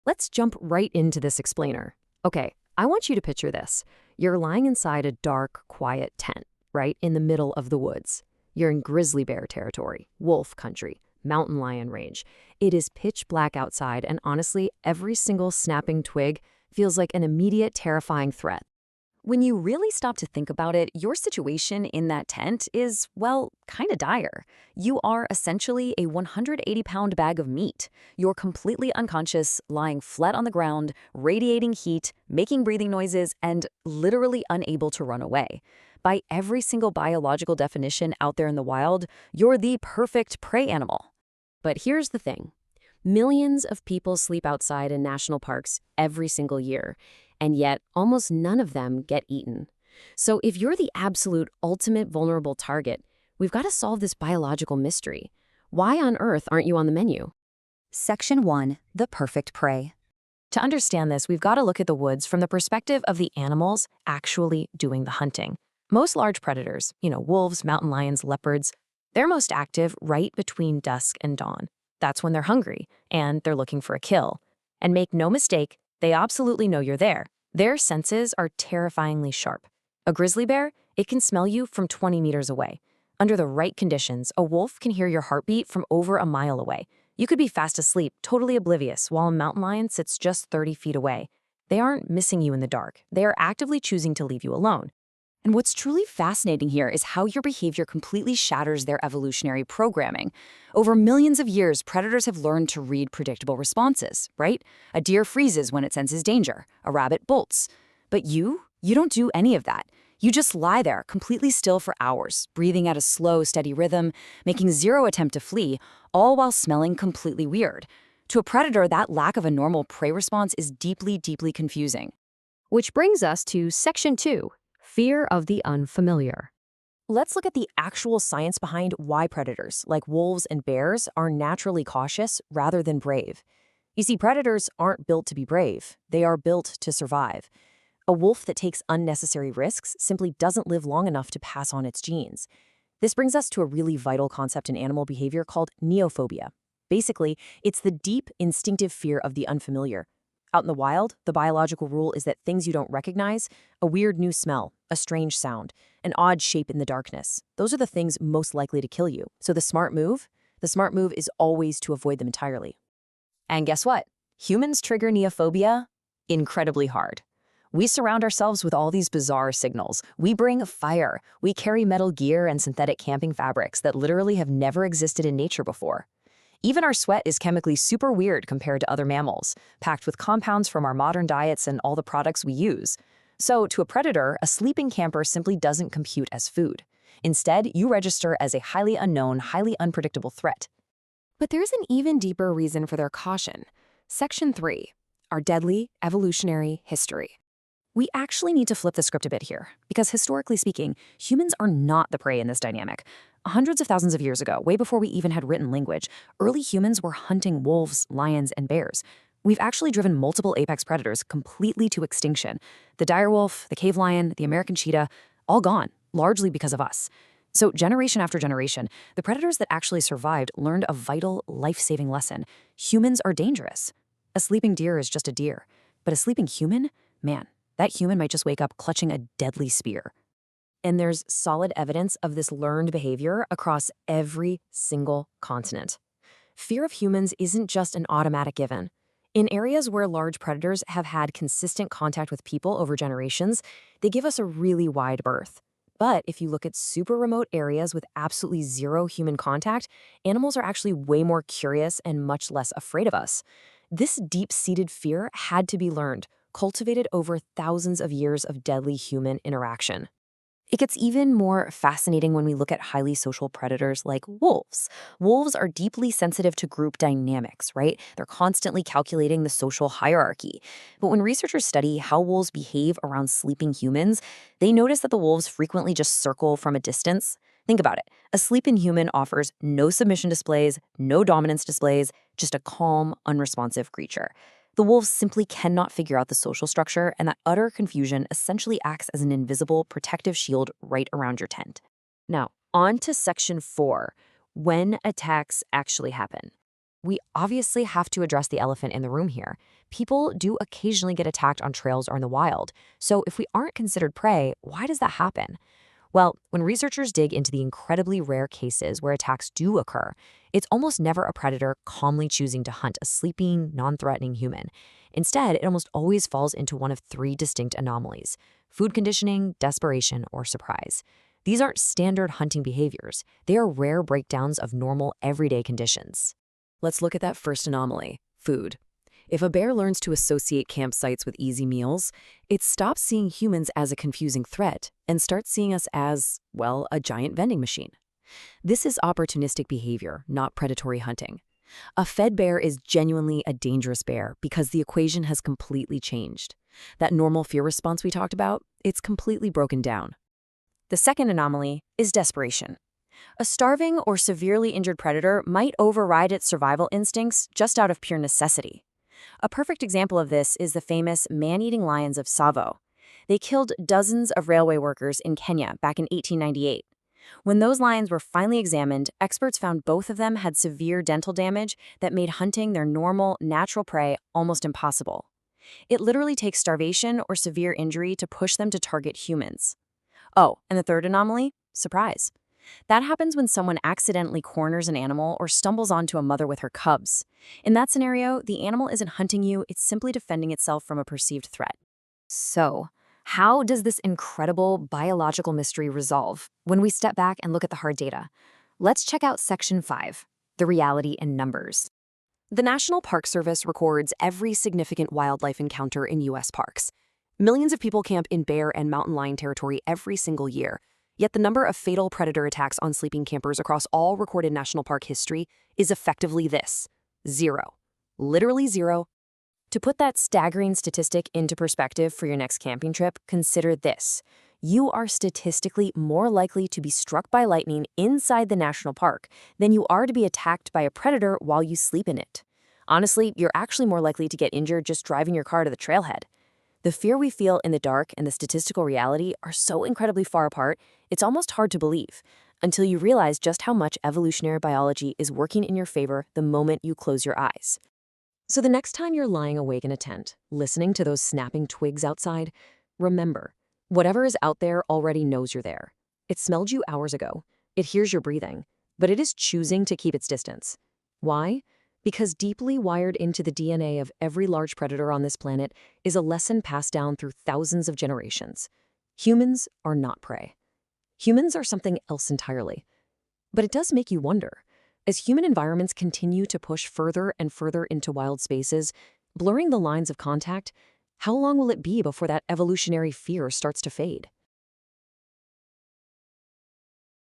Let's jump right into this explainer. Okay, I want you to picture this. You're lying inside a dark, quiet tent, right in the middle of the woods. You're in grizzly bear territory, wolf country, mountain lion range. It is pitch black outside, and honestly, every single snapping twig feels like an immediate, terrifying threat. When you really stop to think about it, your situation in that tent is, well, kind of dire. You are essentially a 180-pound bag of meat. You're completely unconscious, lying flat on the ground, radiating heat, making breathing noises, and literally unable to run away. By every single biological definition out there in the wild, you're the perfect prey animal. But here's the thing. Millions of people sleep outside in national parks every single year, and yet almost none of them get eaten. So if you're the absolute ultimate vulnerable target, we've got to solve this biological mystery. Why on earth aren't you on the menu? Section 1. The perfect prey. To understand this, we've got to look at the woods from the perspective of the animals actually doing the hunting. Most large predators, wolves, mountain lions, leopards, they're most active right between dusk and dawn. That's when they're hungry, and they're looking for a kill. And make no mistake, they absolutely know you're there. Their senses are terrifyingly sharp. A grizzly bear, it can smell you from 20 meters away. Under the right conditions, a wolf can hear your heartbeat from over a mile away. You could be fast asleep, totally oblivious, while a mountain lion sits just 30 feet away. They aren't missing you in the dark. They are actively choosing to leave you alone. And what's truly fascinating here is how your behavior completely shatters their evolutionary programming. Over millions of years, predators have learned to read predictable responses, right? A deer freezes when it senses danger. A rabbit bolts. But you don't do any of that. You just lie there, completely still for hours, breathing at a slow, steady rhythm, making zero attempt to flee, all while smelling completely weird. To a predator, that lack of a normal prey response is deeply, deeply confusing. Which brings us to Section 2. Fear of the unfamiliar. Let's look at the actual science behind why predators, like wolves and bears, are naturally cautious rather than brave. You see, predators aren't built to be brave. They are built to survive. A wolf that takes unnecessary risks simply doesn't live long enough to pass on its genes. This brings us to a really vital concept in animal behavior called neophobia. Basically, it's the deep, instinctive fear of the unfamiliar. Out in the wild, the biological rule is that things you don't recognize, a weird new smell, a strange sound, an odd shape in the darkness, those are the things most likely to kill you. So the smart move is always to avoid them entirely. And guess what? Humans trigger neophobia incredibly hard. We surround ourselves with all these bizarre signals. We bring fire. We carry metal gear and synthetic camping fabrics that literally have never existed in nature before. Even our sweat is chemically super weird compared to other mammals, packed with compounds from our modern diets and all the products we use. So, to a predator, a sleeping camper simply doesn't compute as food. Instead, you register as a highly unknown, highly unpredictable threat. But there's an even deeper reason for their caution. Section 3. Our deadly evolutionary history. We actually need to flip the script a bit here, because historically speaking, humans are not the prey in this dynamic. Hundreds of thousands of years ago, way before we even had written language, early humans were hunting wolves, lions, and bears. We've actually driven multiple apex predators completely to extinction. The direwolf, the cave lion, the American cheetah, all gone, largely because of us. So generation after generation, the predators that actually survived learned a vital, life-saving lesson. Humans are dangerous. A sleeping deer is just a deer. But a sleeping human? Man, that human might just wake up clutching a deadly spear. And there's solid evidence of this learned behavior across every single continent. Fear of humans isn't just an automatic given. In areas where large predators have had consistent contact with people over generations, they give us a really wide berth. But if you look at super remote areas with absolutely zero human contact, animals are actually way more curious and much less afraid of us. This deep-seated fear had to be learned, cultivated over thousands of years of deadly human interaction. It gets even more fascinating when we look at highly social predators like wolves. Wolves are deeply sensitive to group dynamics, right? They're constantly calculating the social hierarchy. But when researchers study how wolves behave around sleeping humans, they notice that the wolves frequently just circle from a distance. Think about it. A sleeping human offers no submission displays, no dominance displays, just a calm, unresponsive creature. The wolves simply cannot figure out the social structure, and that utter confusion essentially acts as an invisible protective shield right around your tent. Now, on to Section 4, when attacks actually happen. We obviously have to address the elephant in the room here. People do occasionally get attacked on trails or in the wild. So if we aren't considered prey, why does that happen? Well, when researchers dig into the incredibly rare cases where attacks do occur, it's almost never a predator calmly choosing to hunt a sleeping, non-threatening human. Instead, it almost always falls into one of three distinct anomalies: food conditioning, desperation, or surprise. These aren't standard hunting behaviors. They are rare breakdowns of normal, everyday conditions. Let's look at that first anomaly, food. If a bear learns to associate campsites with easy meals, it stops seeing humans as a confusing threat and starts seeing us as, well, a giant vending machine. This is opportunistic behavior, not predatory hunting. A fed bear is genuinely a dangerous bear because the equation has completely changed. That normal fear response we talked about, it's completely broken down. The second anomaly is desperation. A starving or severely injured predator might override its survival instincts just out of pure necessity. A perfect example of this is the famous man-eating lions of Tsavo. They killed dozens of railway workers in Kenya back in 1898. When those lions were finally examined, experts found both of them had severe dental damage that made hunting their normal, natural prey almost impossible. It literally takes starvation or severe injury to push them to target humans. Oh, and the third anomaly? Surprise. That happens when someone accidentally corners an animal or stumbles onto a mother with her cubs. In that scenario, the animal isn't hunting you, it's simply defending itself from a perceived threat. So, how does this incredible biological mystery resolve when we step back and look at the hard data? Let's check out Section 5, the reality in numbers. The National Park Service records every significant wildlife encounter in U.S. parks. Millions of people camp in bear and mountain lion territory every single year. Yet the number of fatal predator attacks on sleeping campers across all recorded national park history is effectively this: 0. Literally 0. To put that staggering statistic into perspective for your next camping trip, consider this. You are statistically more likely to be struck by lightning inside the national park than you are to be attacked by a predator while you sleep in it. Honestly, you're actually more likely to get injured just driving your car to the trailhead. The fear we feel in the dark and the statistical reality are so incredibly far apart, it's almost hard to believe, until you realize just how much evolutionary biology is working in your favor the moment you close your eyes. So the next time you're lying awake in a tent, listening to those snapping twigs outside, remember, whatever is out there already knows you're there. It smelled you hours ago. It hears your breathing, but it is choosing to keep its distance. Why? Because deeply wired into the DNA of every large predator on this planet is a lesson passed down through thousands of generations. Humans are not prey. Humans are something else entirely. But it does make you wonder, as human environments continue to push further and further into wild spaces, blurring the lines of contact, how long will it be before that evolutionary fear starts to fade?